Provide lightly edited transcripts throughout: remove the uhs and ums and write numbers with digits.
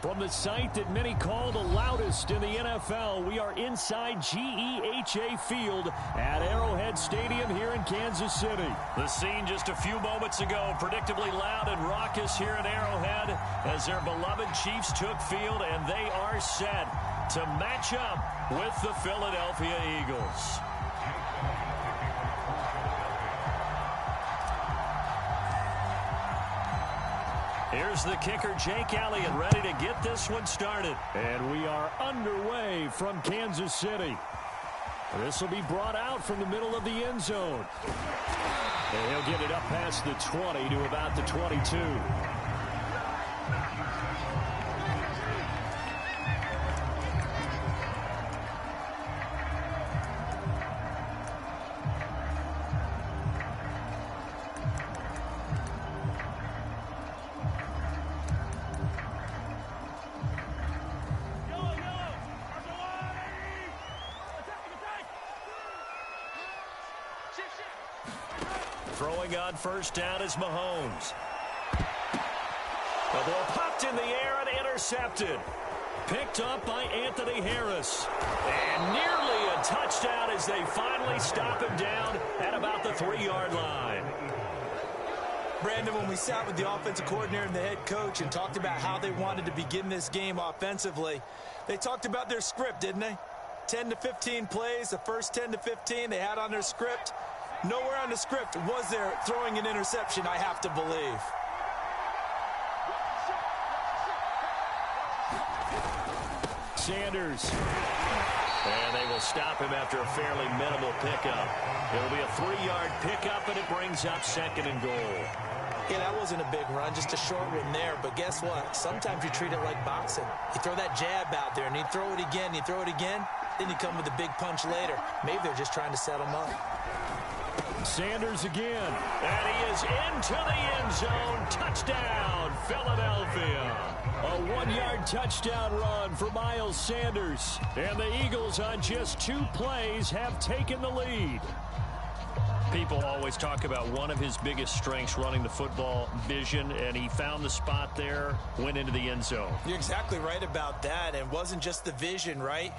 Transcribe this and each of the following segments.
From the site that many call the loudest in the NFL, we are inside GEHA Field at Arrowhead Stadium here in Kansas City. The scene just a few moments ago, predictably loud and raucous here at Arrowhead as their beloved Chiefs took field, and they are set to match up with the Philadelphia Eagles. Here's the kicker, Jake Elliott, ready to get this one started. And we are underway from Kansas City. This will be brought out from the middle of the end zone. And he'll get it up past the 20 to about the 22. Throwing on first down is Mahomes. The ball popped in the air and intercepted. Picked up by Anthony Harris. And nearly a touchdown as they finally stop him down at about the 3-yard line. Brandon, when we sat with the offensive coordinator and the head coach and talked about how they wanted to begin this game offensively, they talked about their script, didn't they? 10 to 15 plays, the first 10 to 15 they had on their script. Nowhere on the script was there throwing an interception, I have to believe. Sanders. And they will stop him after a fairly minimal pickup. It'll be a 3-yard pickup, and it brings up 2nd and goal. Yeah, that wasn't a big run, just a short one there. But guess what? Sometimes you treat it like boxing. You throw that jab out there, and you throw it again, you throw it again, then you come with a big punch later. Maybe they're just trying to set him up. Sanders again. And he is into the end zone. Touchdown, Philadelphia. A 1-yard touchdown run for Miles Sanders. And the Eagles on just 2 plays have taken the lead. People always talk about one of his biggest strengths, running the football, vision, and he found the spot there, went into the end zone. You're exactly right about that. It wasn't just the vision, right?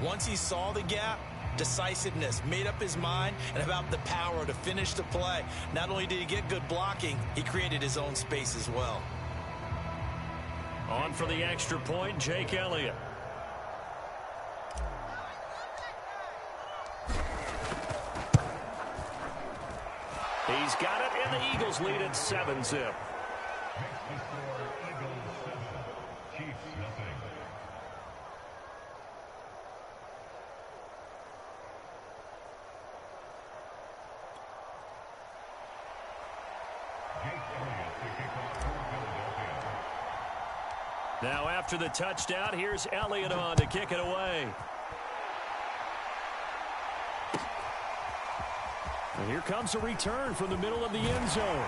Once he saw the gap, decisiveness, made up his mind, and about the power to finish the play. Not only did he get good blocking, he created his own space as well. On for the extra point, Jake Elliott. He's got it, and the Eagles lead at 7-zip. Now after the touchdown, here's Elliott on to kick it away. And here comes a return from the middle of the end zone.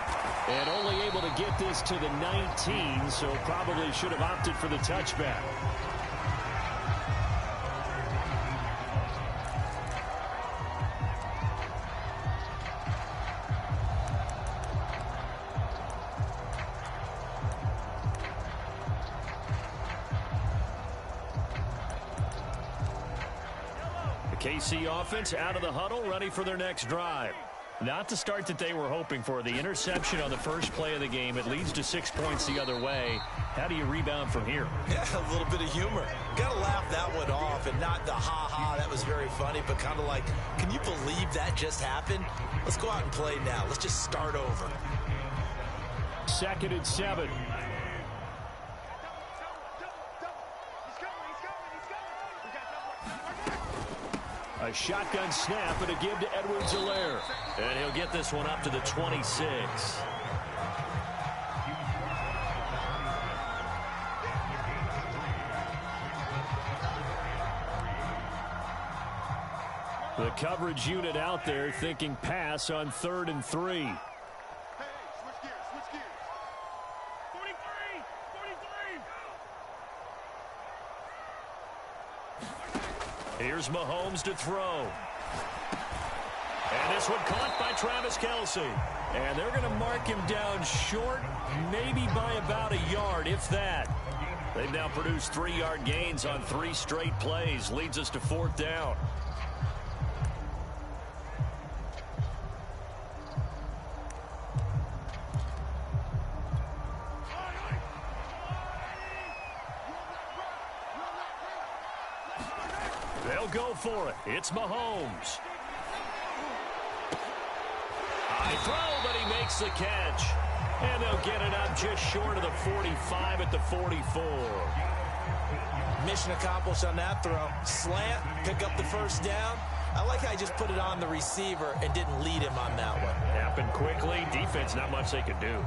And only able to get this to the 19, so probably should have opted for the touchback. KC offense out of the huddle, ready for their next drive. Not the start that they were hoping for. The interception on the first play of the game. It leads to 6 points the other way. How do you rebound from here? Yeah, a little bit of humor. Got to laugh that one off, and not the ha-ha, that was very funny, but kind of like, can you believe that just happened? Let's go out and play now. Let's just start over. 2nd and 7. A shotgun snap and a give to Edwards-Helaire. And he'll get this one up to the 26. The coverage unit out there thinking pass on 3rd and 3. Here's Mahomes to throw. And this one caught by Travis Kelce. And they're going to mark him down short, maybe by about a yard, if that. They've now produced 3-yard gains on 3 straight plays. Leads us to 4th down. They'll go for it. It's Mahomes. High throw, but he makes the catch. And they'll get it up just short of the 45 at the 44. Mission accomplished on that throw. Slant, pick up the first down. I like how I just put it on the receiver and didn't lead him on that one. Happened quickly. Defense, not much they could do.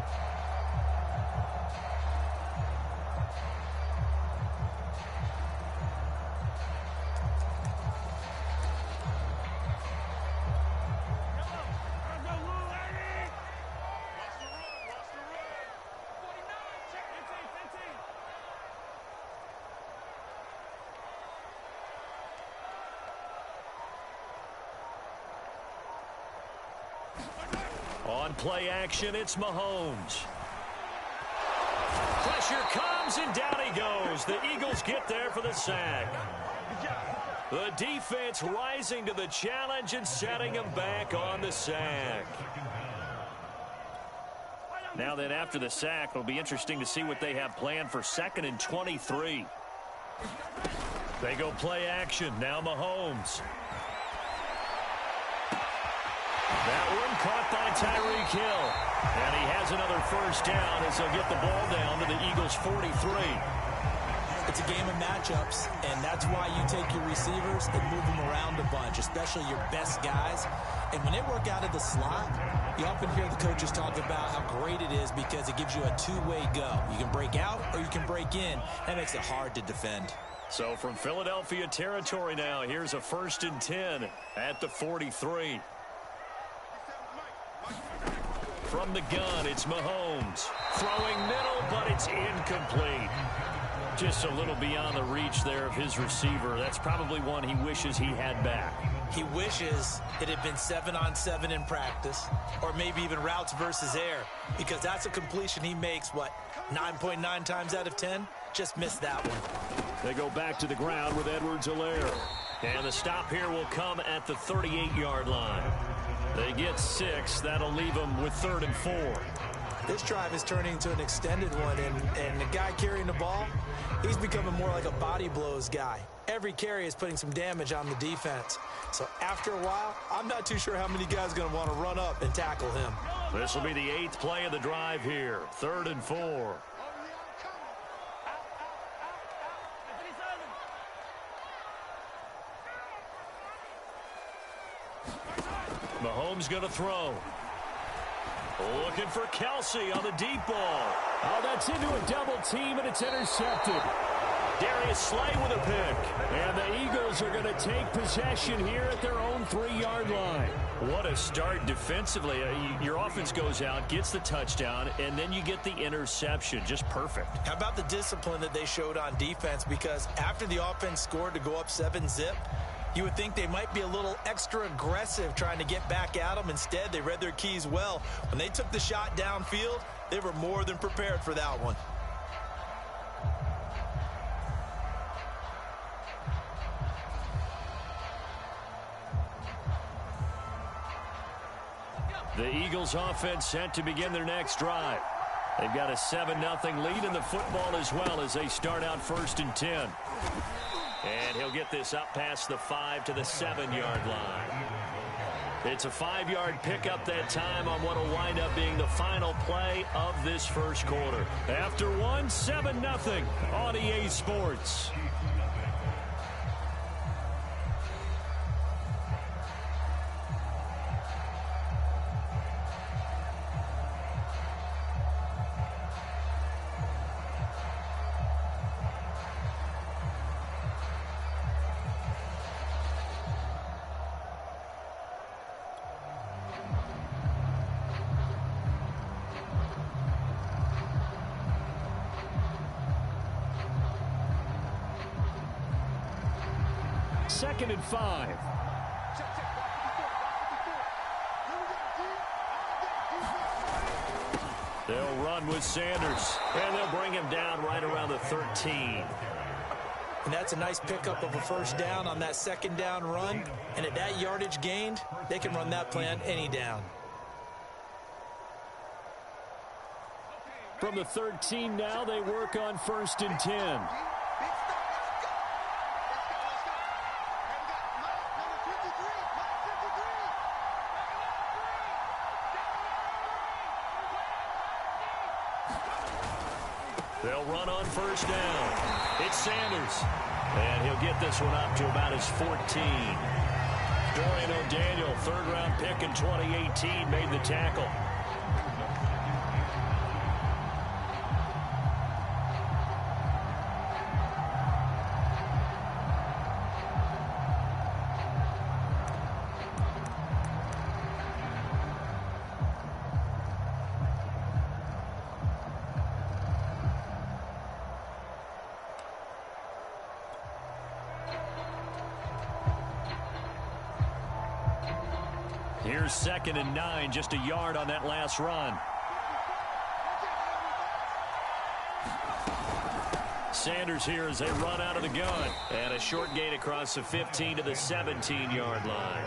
On play action, it's Mahomes. Pressure comes, and down he goes. The Eagles get there for the sack. The defense rising to the challenge and setting him back on the sack. Now then, after the sack, it'll be interesting to see what they have planned for 2nd and 23. They go play action. Now Mahomes. That one caught by Tyreek Hill. And he has another first down as they'll get the ball down to the Eagles' 43. It's a game of matchups, and that's why you take your receivers and move them around a bunch, especially your best guys. And when they work out of the slot, you often hear the coaches talk about how great it is because it gives you a two-way go. You can break out or you can break in. That makes it hard to defend. So from Philadelphia territory now, here's a 1st and 10 at the 43. From the gun, it's Mahomes. Throwing middle, but it's incomplete. Just a little beyond the reach there of his receiver. That's probably one he wishes he had back. He wishes it had been 7-on-7 in practice, or maybe even routes versus air, because that's a completion he makes, 9.9 times out of 10? Just missed that one. They go back to the ground with Edwards-Helaire. And the stop here will come at the 38-yard line. They get 6. That'll leave them with 3rd and 4. This drive is turning into an extended one, and the guy carrying the ball, he's becoming more like a body blows guy. Every carry is putting some damage on the defense. So after a while, I'm not too sure how many guys are going to want to run up and tackle him. This will be the 8th play of the drive here. 3rd and 4. Mahomes going to throw. Looking for Kelsey on the deep ball. Oh, that's into a double team, and it's intercepted. Darius Slay with a pick. And the Eagles are going to take possession here at their own 3-yard line. What a start defensively. Your offense goes out, gets the touchdown, and then you get the interception. Just perfect. How about the discipline that they showed on defense? Because after the offense scored to go up 7-zip, you would think they might be a little extra aggressive trying to get back at them. Instead, they read their keys well. When they took the shot downfield, they were more than prepared for that one. The Eagles offense set to begin their next drive. They've got a 7-0 lead in the football as well as they start out 1st and 10. And he'll get this up past the 5 to the 7-yard line. It's a 5-yard pickup that time on what will wind up being the final play of this first quarter. After one, 7-0 on EA Sports. Second and 5. They'll run with Sanders. And they'll bring him down right around the 13. And that's a nice pickup of a first down on that second down run. And at that yardage gained, they can run that play on any down. From the 13 now, they work on 1st and 10. They'll run on 1st down. It's Sanders. And he'll get this one up to about his 14. Dorian O'Daniel, 3rd-round pick in 2018, made the tackle. Here's 2nd and 9, just a yard on that last run. Sanders here as they run out of the gun. And a short gain across the 15 to the 17-yard line.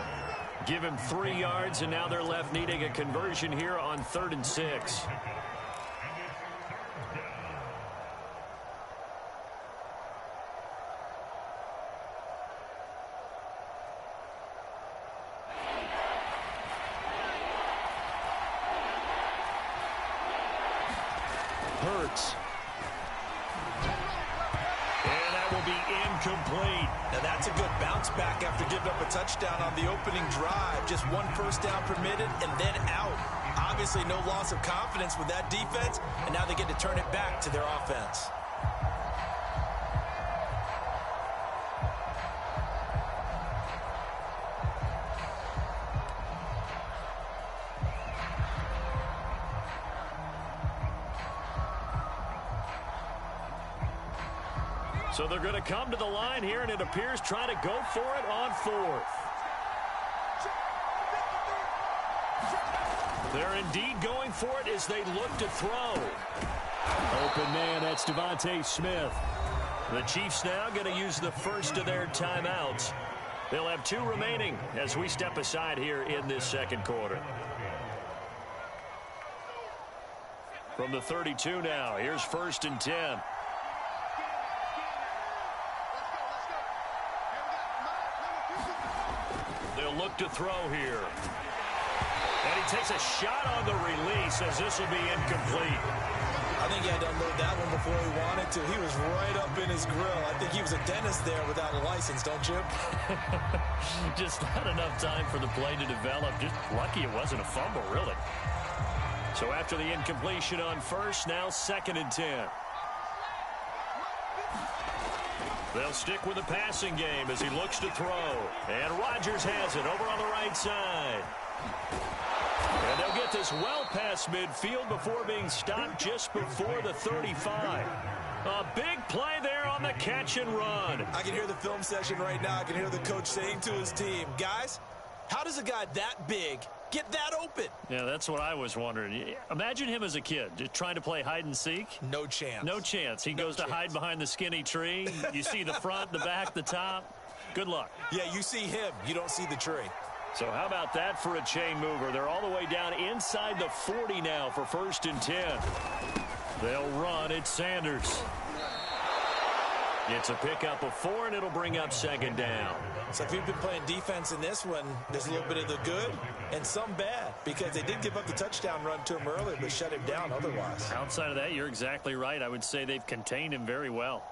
Give him 3 yards, and now they're left needing a conversion here on 3rd and 6. Hurts. And that will be incomplete. Now that's a good bounce back after giving up a touchdown on the opening drive. Just 1 first down permitted and then out. Obviously no loss of confidence with that defense, and now they get to turn it back to their offense. So they're going to come to the line here, and it appears trying to go for it on 4th. They're indeed going for it as they look to throw. Open man, that's Devontae Smith. The Chiefs now going to use the first of their timeouts. They'll have 2 remaining as we step aside here in this 2nd quarter. From the 32 now, here's 1st and 10. They'll look to throw here. And he takes a shot on the release as this will be incomplete. I think he had to unload that one before he wanted to. He was right up in his grill. I think he was a dentist there without a license, don't you? Just not enough time for the play to develop. Just lucky it wasn't a fumble, really. So after the incompletion on 1st, now 2nd and 10. They'll stick with the passing game as he looks to throw. And Rodgers has it over on the right side. And they'll get this well past midfield before being stopped just before the 35. A big play there on the catch and run. I can hear the film session right now. I can hear the coach saying to his team, guys, how does a guy that big get that open? Yeah, that's what I was wondering. Imagine him as a kid, just trying to play hide and seek. No chance. No chance. He goes to hide behind the skinny tree. You see the front, the back, the top. Good luck. Yeah, you see him. You don't see the tree. So how about that for a chain mover? They're all the way down inside the 40 now for 1st and 10. They'll run. It's Sanders. It's a pickup of 4, and it'll bring up 2nd down. So if you've been playing defense in this one, there's a little bit of the good and some bad, because they did give up the touchdown run to him earlier, but shut him down otherwise. Outside of that, you're exactly right. I would say they've contained him very well.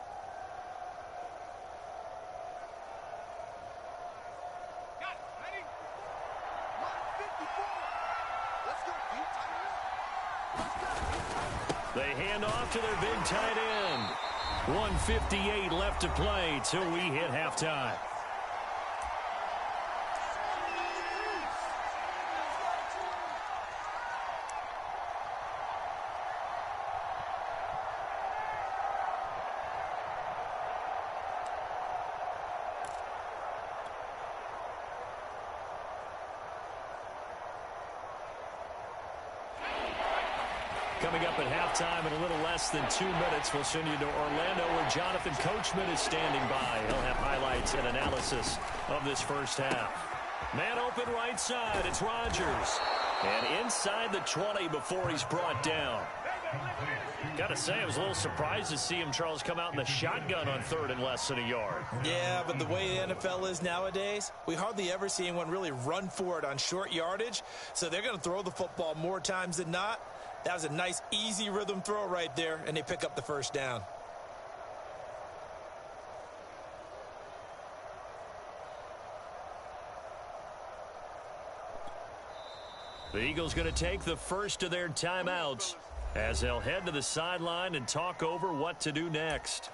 They hand off to their big tight end. 1:58 left to play till we hit halftime. coming up at halftime in a little less than 2 minutes. We'll send you to Orlando, where Jonathan Coachman is standing by. He'll have highlights and analysis of this first half. Man open right side. It's Rodgers. And inside the 20 before he's brought down. Got to say, I was a little surprised to see him, Charles, come out in the shotgun on 3rd and less than a yard. Yeah, but the way the NFL is nowadays, we hardly ever see anyone really run for it on short yardage. So they're going to throw the football more times than not. That was a nice, easy rhythm throw right there, and they pick up the first down. The Eagles going to take the first of their timeouts as they'll head to the sideline and talk over what to do next.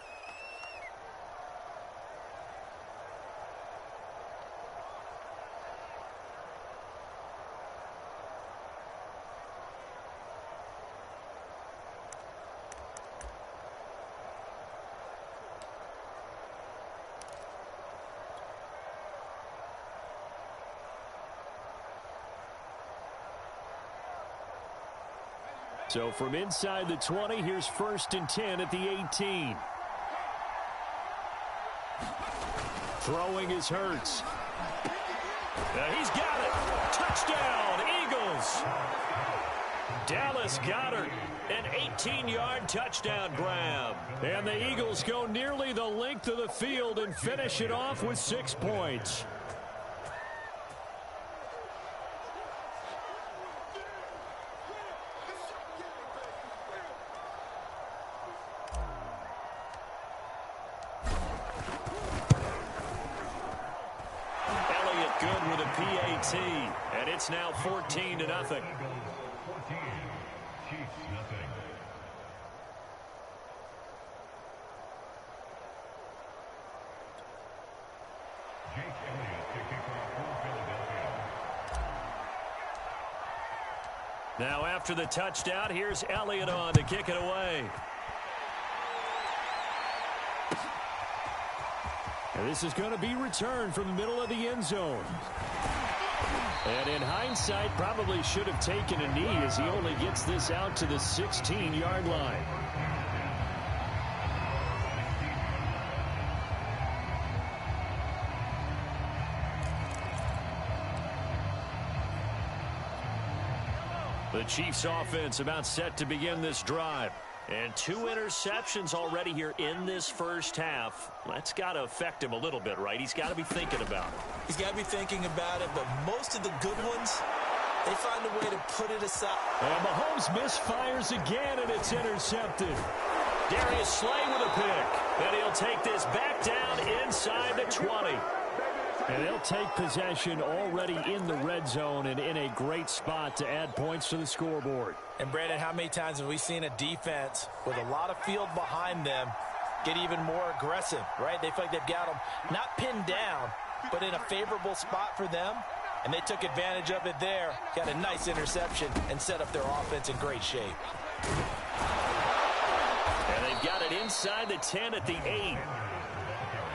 So from inside the 20, here's 1st and 10 at the 18. Throwing is Hurts. He's got it. Touchdown, Eagles. Dallas Goedert, an 18-yard touchdown grab. And the Eagles go nearly the length of the field and finish it off with 6 points. Good with a PAT, and it's now 14-0. Now after the touchdown, here's Elliott on to kick it away. And this is going to be returned from the middle of the end zone. And in hindsight, probably should have taken a knee as he only gets this out to the 16-yard line. The Chiefs offense about set to begin this drive. And 2 interceptions already here in this first half. That's got to affect him a little bit, right? He's got to be thinking about it. He's got to be thinking about it, but most of the good ones, they find a way to put it aside. And Mahomes misfires again, and it's intercepted. Darius Slay with a pick. And he'll take this back down inside the 20. And they'll take possession already in the red zone and in a great spot to add points to the scoreboard. And, Brandon, how many times have we seen a defense with a lot of field behind them get even more aggressive, right? They feel like they've got them not pinned down, but in a favorable spot for them. And they took advantage of it there, got a nice interception, and set up their offense in great shape. And they've got it inside the 10 at the 8.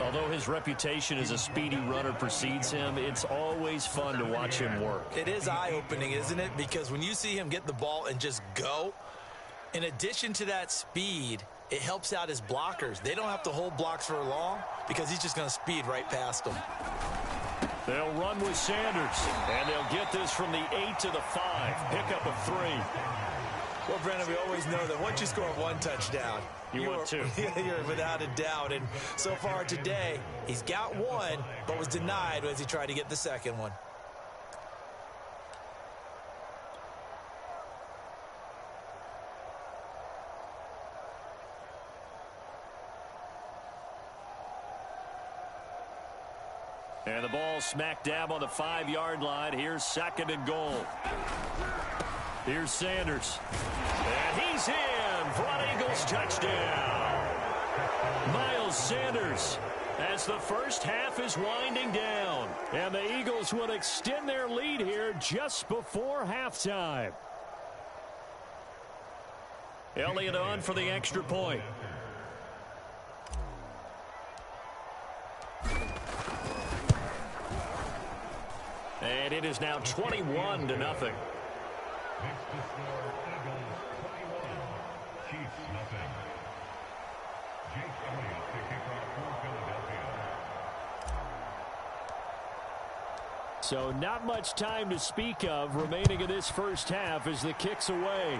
Although his reputation as a speedy runner precedes him, it's always fun to watch him work. It is eye-opening, isn't it? Because when you see him get the ball and just go, in addition to that speed, it helps out his blockers. They don't have to hold blocks for long because he's just going to speed right past them. They'll run with Sanders, and they'll get this from the 8 to the 5. Pick up a 3. Well, Brennan, we always know that once you score 1 touchdown, you're 2. You're without a doubt. And so far today, he's got 1, but was denied as he tried to get the second one. And the ball smack dab on the 5-yard line. Here's 2nd and goal. Here's Sanders. And he's in for an Eagles touchdown. Miles Sanders as the first half is winding down. And the Eagles will extend their lead here just before halftime. Elliott on for the extra point. And it is now 21-0. So not much time to speak of remaining in this first half as the kick's away.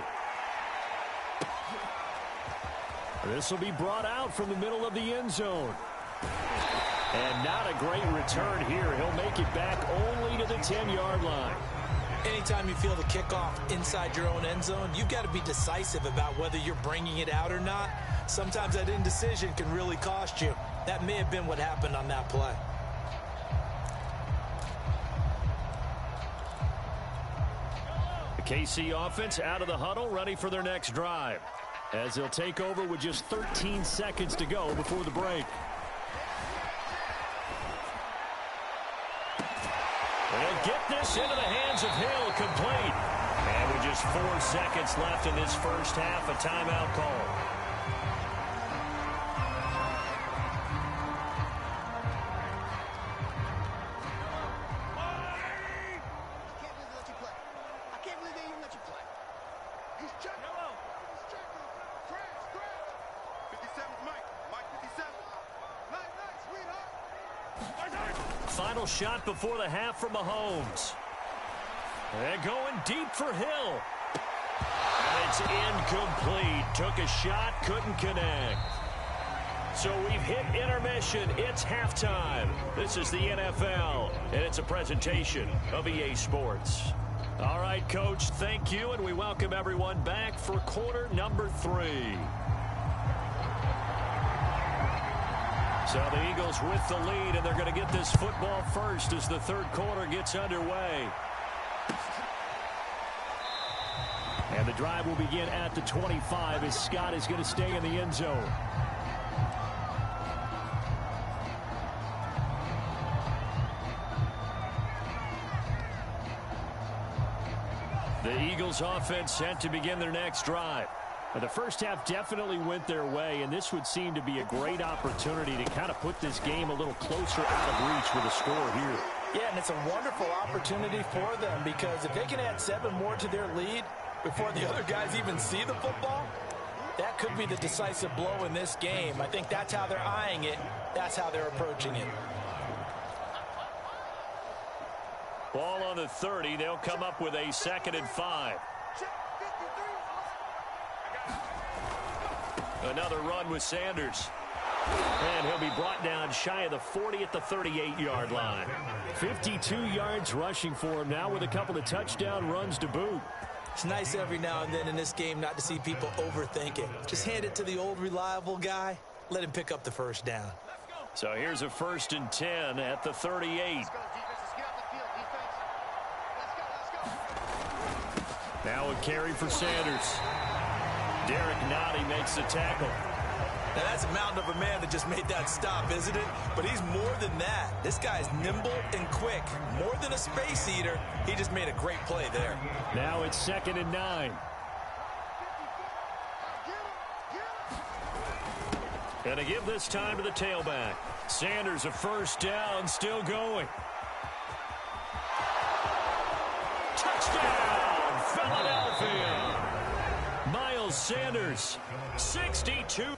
This will be brought out from the middle of the end zone. And not a great return here. He'll make it back only to the 10-yard line. Anytime you feel the kickoff inside your own end zone, you've got to be decisive about whether you're bringing it out or not. Sometimes that indecision can really cost you. That may have been what happened on that play. The KC offense out of the huddle, ready for their next drive, as they'll take over with just 13 seconds to go before the break. They'll get this into the hands of Hill, complete. And with just 4 seconds left in this first half, a timeout call. Final shot before the half from Mahomes. They're going deep for Hill. And it's incomplete. Took a shot, couldn't connect. So we've hit intermission. It's halftime. This is the NFL, and it's a presentation of EA Sports. All right, Coach, thank you, and we welcome everyone back for quarter number 3. So the Eagles with the lead, and they're going to get this football first as the third quarter gets underway. And the drive will begin at the 25 as Scott is going to stay in the end zone. The Eagles offense set to begin their next drive. The first half definitely went their way, and this would seem to be a great opportunity to kind of put this game a little closer out of reach with a score here. Yeah, and it's a wonderful opportunity for them because if they can add 7 more to their lead before the other guys even see the football, that could be the decisive blow in this game. I think that's how they're eyeing it. That's how they're approaching it. Ball on the 30. They'll come up with a 2nd and 5. Another run with Sanders. And he'll be brought down shy of the 40 at the 38-yard line. 52 yards rushing for him now with a couple of touchdown runs to boot. It's nice every now and then in this game not to see people overthink it. Just hand it to the old reliable guy. Let him pick up the first down. So here's a 1st and 10 at the 38. Now a carry for Sanders. Derek Nottie makes the tackle. Now that's a mountain of a man that just made that stop, isn't it? But he's more than that. This guy's nimble and quick. More than a space eater. He just made a great play there. Now it's 2nd and 9. And to give this time to the tailback. Sanders a first down, still going. Touchdown, Philadelphia. Miles Sanders, 62.